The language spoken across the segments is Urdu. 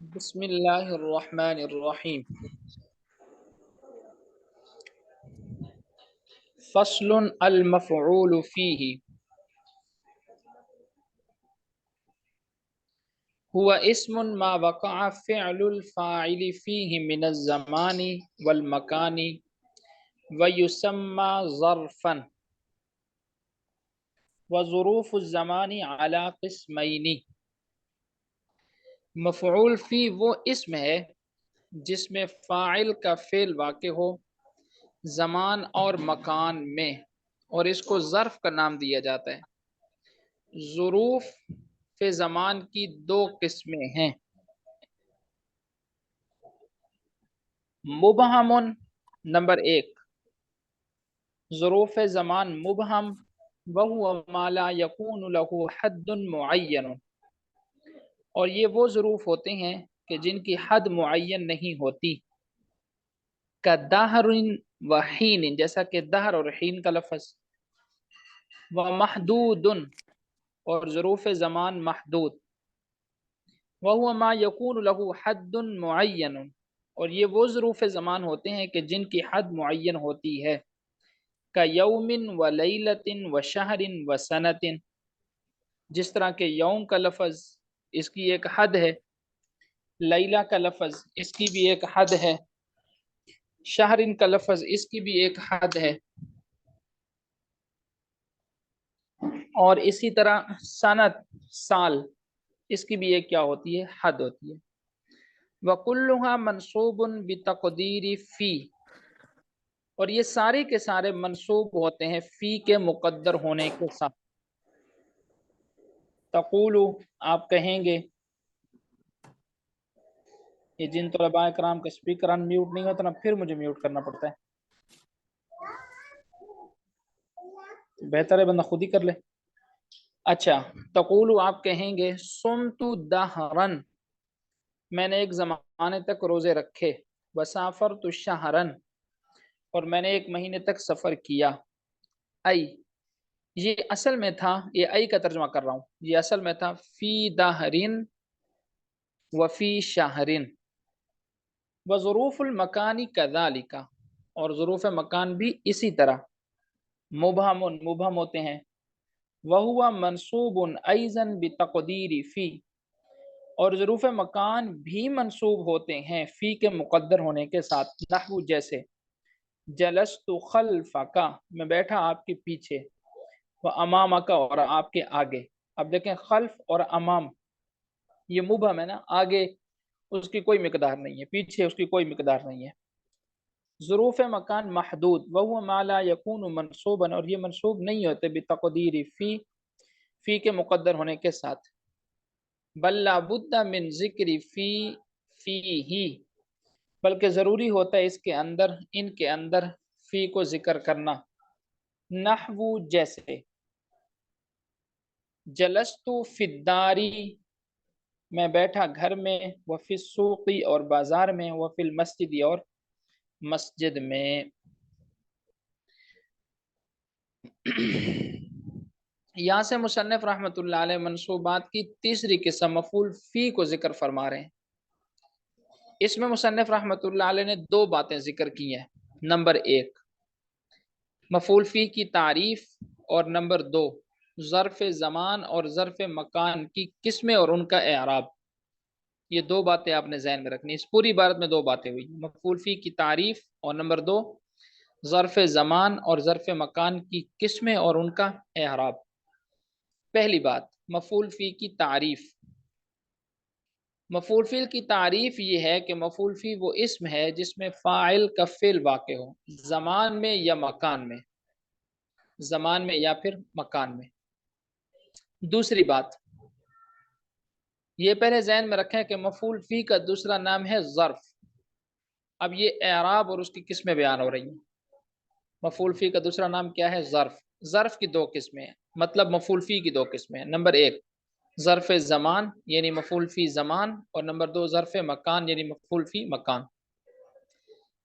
بسم اللہ الرحمن الرحیم۔ فصل المفعول فیہ هو اسم ما وقع فعل الفاعل فیہ من الزمان والمکان ویسمى ظرفا، وظروف الزمان على قسمین۔ مفعول فی وہ اسم ہے جس میں فاعل کا فعل واقع ہو زمان اور مکان میں، اور اس کو ظرف کا نام دیا جاتا ہے۔ ظروف فی زمان کی دو قسمیں ہیں، مبہم نمبر ایک، ظروف زمان مبہم وہو ما لا یکون له حد معین، اور یہ وہ ظروف ہوتے ہیں کہ جن کی حد معین نہیں ہوتی، کدہر وحین، جیسا کہ دہر اور حین کا لفظ، ومحدود، اور ظروف زمان محدود، وہو ما یکون له حد معین، اور یہ وہ ظروف زمان ہوتے ہیں کہ جن کی حد معین ہوتی ہے، کیوم ولیلۃ وشہر وسنۃ، جس طرح کہ یوم کا لفظ اس کی ایک حد ہے، لیلہ کا لفظ اس کی بھی ایک حد ہے، شہر کا لفظ اس کی بھی ایک حد ہے، اور اسی طرح سنت سال اس کی بھی ایک کیا ہوتی ہے، حد ہوتی ہے۔ وَكُلُّهَا مَنْصُوبٌ بِتَقْدِيرِ فِي، اور یہ سارے کے سارے منصوب ہوتے ہیں فی کے مقدر ہونے کے ساتھ۔ تقول، آپ کہیں گے، یہ جن طلباء کرام کا سپیکر ان میوٹ نہیں ہوتا نا پھر مجھے میوٹ کرنا پڑتا ہے، بہتر ہے بندہ خود ہی کر لے۔ اچھا، تقول آپ کہیں گے، صمت دہرن، میں نے ایک زمانے تک روزے رکھے، وسافرت شہرن، اور میں نے ایک مہینے تک سفر کیا، ای، یہ اصل میں تھا، یہ ای کا ترجمہ کر رہا ہوں، یہ اصل میں تھا فی دہرن وفی شہرن، وظروف المکانی کذالک، اور ظروف مکان بھی اسی طرح، مبہم مبہم ہوتے ہیں، وہو منصوب ایضا بتقدیر فی، اور ظروف مکان بھی منصوب ہوتے ہیں فی کے مقدر ہونے کے ساتھ، نحو جیسے جلست خلفک، میں بیٹھا آپ کے پیچھے، وامامک، اور آپ کے آگے۔ اب دیکھیں خلف اور امام یہ مبہم ہے نا، آگے اس کی کوئی مقدار نہیں ہے، پیچھے اس کی کوئی مقدار نہیں ہے۔ ظروف مکان محدود، وہو ما لا یکون منصوبا، اور یہ منصوب نہیں ہوتے بتقدیر فی کے مقدر ہونے کے ساتھ، بل لا بد من ذکر فی ہی، بلکہ ضروری ہوتا ہے اس کے اندر، ان کے اندر فی کو ذکر کرنا، نحو جیسے جلست فی الداری، میں بیٹھا گھر میں، وفی السوق، اور بازار میں، وفی المسجد، اور مسجد میں۔ یہاں سے مصنف رحمۃ اللہ علیہ منصوبات کی تیسری قسم مفعول فی کو ذکر فرما رہے ہیں۔ اس میں مصنف رحمۃ اللہ علیہ نے دو باتیں ذکر کی ہیں، نمبر ایک مفعول فی کی تعریف، اور نمبر دو ظرف زمان اور ظرف مکان کی قسمیں اور ان کا اعراب۔ یہ دو باتیں آپ نے ذہن میں رکھنی، اس پوری عبارت میں دو باتیں ہوئی، مفعول فی کی تعریف، اور نمبر دو ظرف زمان اور ظرف مکان کی قسمیں اور ان کا اعراب۔ پہلی بات، مفعول فی کی تعریف۔ مفعول فی کی تعریف یہ ہے کہ مفعول فی وہ اسم ہے جس میں فاعل کا فعل واقع ہو زمان میں یا مکان میں، زمان میں یا پھر مکان میں۔ دوسری بات، یہ پہلے ذہن میں رکھیں کہ مفعول فی کا دوسرا نام ہے ظرف۔ اب یہ اعراب اور اس کی قسمیں بیان ہو رہی ہیں۔ مفعول فی کا دوسرا نام کیا ہے؟ ظرف۔ ظرف کی دو قسمیں ہیں، مطلب مفعول فی کی دو قسمیں ہیں، نمبر ایک ظرف زمان یعنی مفعول فی زمان، اور نمبر دو ظرف مکان یعنی مفعول فی مکان۔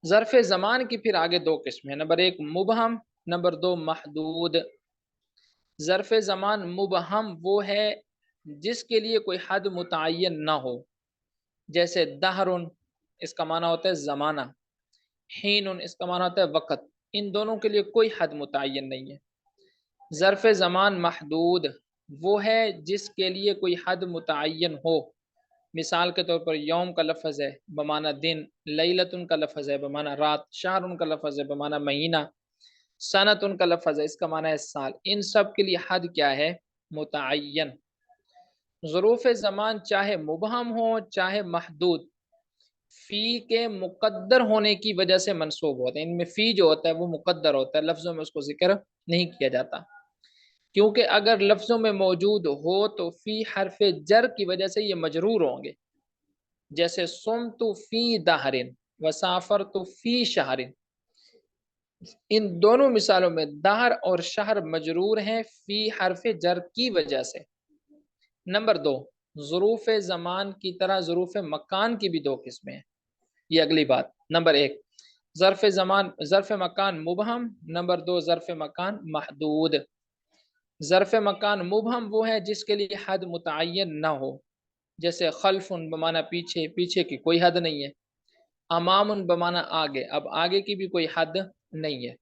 ظرف زمان کی پھر آگے دو قسمیں ہیں، نمبر ایک مبہم، نمبر دو محدود۔ ظرف زمان مبہم وہ ہے جس کے لیے کوئی حد متعین نہ ہو، جیسے دہرن اس کا معنی ہوتا ہے زمانہ، حین اس کا معنی ہوتا ہے وقت، ان دونوں کے لیے کوئی حد متعین نہیں ہے۔ ظرف زمان محدود وہ ہے جس کے لیے کوئی حد متعین ہو، مثال کے طور پر یوم کا لفظ ہے بمعنی دن، لیلتن کا لفظ ہے بمعنی رات، شہرن کا لفظ ہے بمعنی مہینہ، سنتن کا لفظ ہے اس کا معنی ہے سال، ان سب کے لیے حد کیا ہے؟ متعین۔ ظروف زمان چاہے مبہم ہو چاہے محدود، فی کے مقدر ہونے کی وجہ سے منصوب ہوتے ہیں۔ ان میں فی جو ہوتا ہے وہ مقدر ہوتا ہے، لفظوں میں اس کو ذکر نہیں کیا جاتا، کیونکہ اگر لفظوں میں موجود ہو تو فی حرف جر کی وجہ سے یہ مجرور ہوں گے، جیسے صمت فی دہرن وسافرت فی شہرن، ان دونوں مثالوں میں دہر اور شہر مجرور ہیں فی حرف جر کی وجہ سے۔ نمبر 2، ظروف زمان کی طرح ظروف مکان کی بھی دو قسمیں ہیں، یہ اگلی بات۔ نمبر 1 ظرف زمان، ظرف مکان مبہم، نمبر 2 ظرف مکان محدود۔ ظرف مکان مبہم وہ ہے جس کے لیے حد متعین نہ ہو، جیسے خلف بمعنی پیچھے، پیچھے کی کوئی حد نہیں ہے، امام بمعنی آگے، اب آگے کی بھی کوئی حد نہیں ہے۔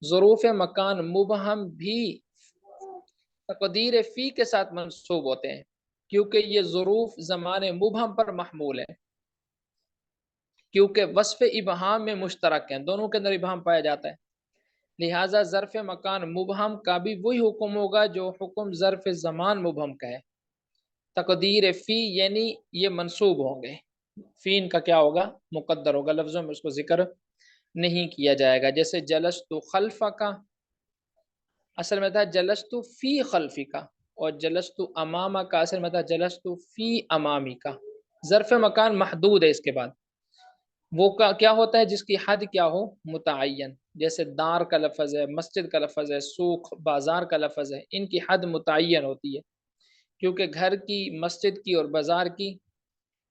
ظروف مکان مبہم بھی تقدیر فی کے ساتھ منصوب ہوتے ہیں، کیونکہ یہ ظروف زمان مبہم پر محمول ہے، کیونکہ وصف ابہام میں مشترک ہیں، دونوں کے اندر ابہام پایا جاتا ہے، لہٰذا ظرف مکان مبہم کا بھی وہی حکم ہوگا جو حکم ظرف زمان مبہم کا ہے۔ تقدیر فی یعنی یہ منصوب ہوں گے، فی ان کا کیا ہوگا؟ مقدر ہوگا، لفظوں میں اس کو ذکر نہیں کیا جائے گا، جیسے جلست خلف کا اصل میں تھا جلست فی خلفی کا، اور جلست امامہ کا اصل میں تھا جلست فی امامی کا۔ ظرف مکان محدود ہے، اس کے بعد وہ کیا ہوتا ہے جس کی حد کیا ہو؟ متعین، جیسے دار کا لفظ ہے، مسجد کا لفظ ہے، سوق بازار کا لفظ ہے، ان کی حد متعین ہوتی ہے، کیونکہ گھر کی، مسجد کی اور بازار کی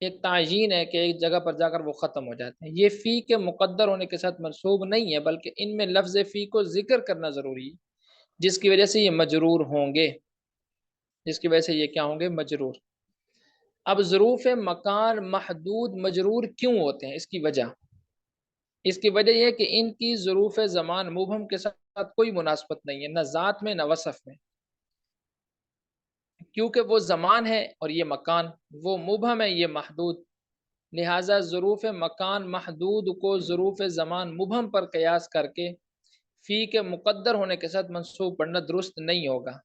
ایک تعین ہے کہ ایک جگہ پر جا کر وہ ختم ہو جاتے ہیں۔ یہ فی کے مقدر ہونے کے ساتھ منصوب نہیں ہے، بلکہ ان میں لفظ فی کو ذکر کرنا ضروری ہے، جس کی وجہ سے یہ مجرور ہوں گے، جس کی وجہ سے یہ کیا ہوں گے؟ مجرور۔ اب ظروف مکان محدود مجرور کیوں ہوتے ہیں؟ اس کی وجہ یہ ہے کہ ان کی ظروف زمان مبہم کے ساتھ کوئی مناسبت نہیں ہے، نہ ذات میں نہ وصف میں، کیونکہ وہ زمان ہے اور یہ مکان، وہ مبہم ہے یہ محدود، لہٰذا ظروف مکان محدود کو ظروف زمان مبہم پر قیاس کر کے فی کے مقدر ہونے کے ساتھ منصوب پڑھنا درست نہیں ہوگا،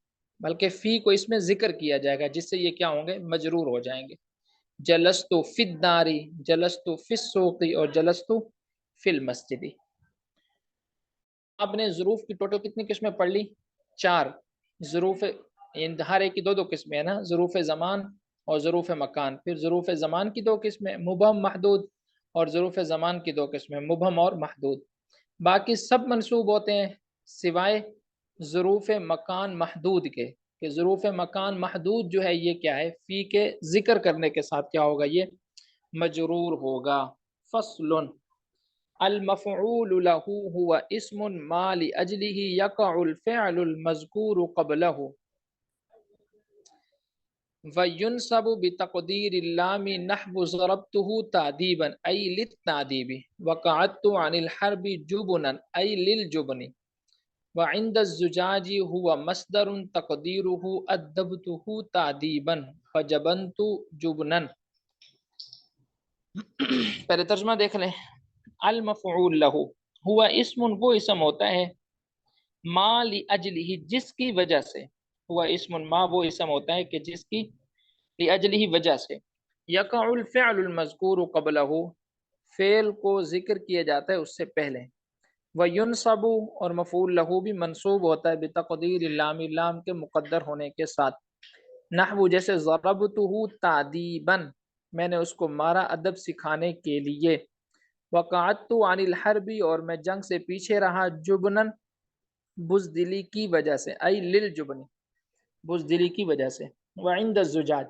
بلکہ فی کو اس میں ذکر کیا جائے گا، جس سے یہ کیا ہوں گے؟ مجرور ہو جائیں گے۔ جلستو فی الداری، جلستو فی السوقی اور جلستو فی المسجدی۔ آپ نے ظروف کی ٹوٹل کتنی قسمیں پڑھ لی؟ 4 ظروف، ہر ایک کی دو قسمیں ہیں نا، ظروف زمان اور ظروف مکان، پھر ظروف زمان کی 2 قسمیں مبہم محدود، اور ظروف زمان کی 2 قسمیں مبہم اور محدود، باقی سب منصوب ہوتے ہیں سوائے ظروف مکان محدود کے، کہ ظروف مکان محدود جو ہے یہ کیا ہے؟ فی کے ذکر کرنے کے ساتھ کیا ہوگا؟ یہ مجرور ہوگا۔ فصل المفعول له هو اسم ما لأجله يقع الفعل المذكور قبله وينصب بتقدير اللام نحو ضربته تأديبا أي للتأديب وقعدت عن الحرب جبنا أي للجبن وعند الزجاج هو مصدر تقديره أدبته تأديبا فجبنت جبنا۔ پہلے ترجمہ دیکھ لیں۔ المفعول له ہوا اسم، وہ اسم ہوتا ہے، ما لاجلہ جس کی وجہ سے، ہوا اسم ما وہ اسم ہوتا ہے کہ جس کی لاجلہ وجہ سے، یقع الفعل المذکور قبلہ فعل کو ذکر کیا جاتا ہے اس سے پہلے، وینصب اور مفعول له بھی منصوب ہوتا ہے بتقدیر اللام، لام کے مقدر ہونے کے ساتھ، نحو جیسے ضربتہ تعدیبا میں نے اس کو مارا ادب سکھانے کے لیے، وقعدت عن الحرب اور میں جنگ سے پیچھے رہا، جبنن بزدلی کی وجہ سے، ای للجبن بزدلی کی وجہ سے، وعند الزجاج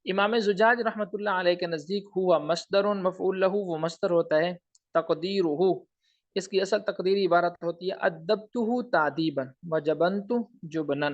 امام زجاج رحمۃ اللہ علیہ کے نزدیک ہوا مصدر مفعول له وہ مصدر ہوتا ہے، تقدیرہ اس کی اصل تقدیری عبارت ہوتی ہے ادبتہ تعدیبا وجبنت جبنن۔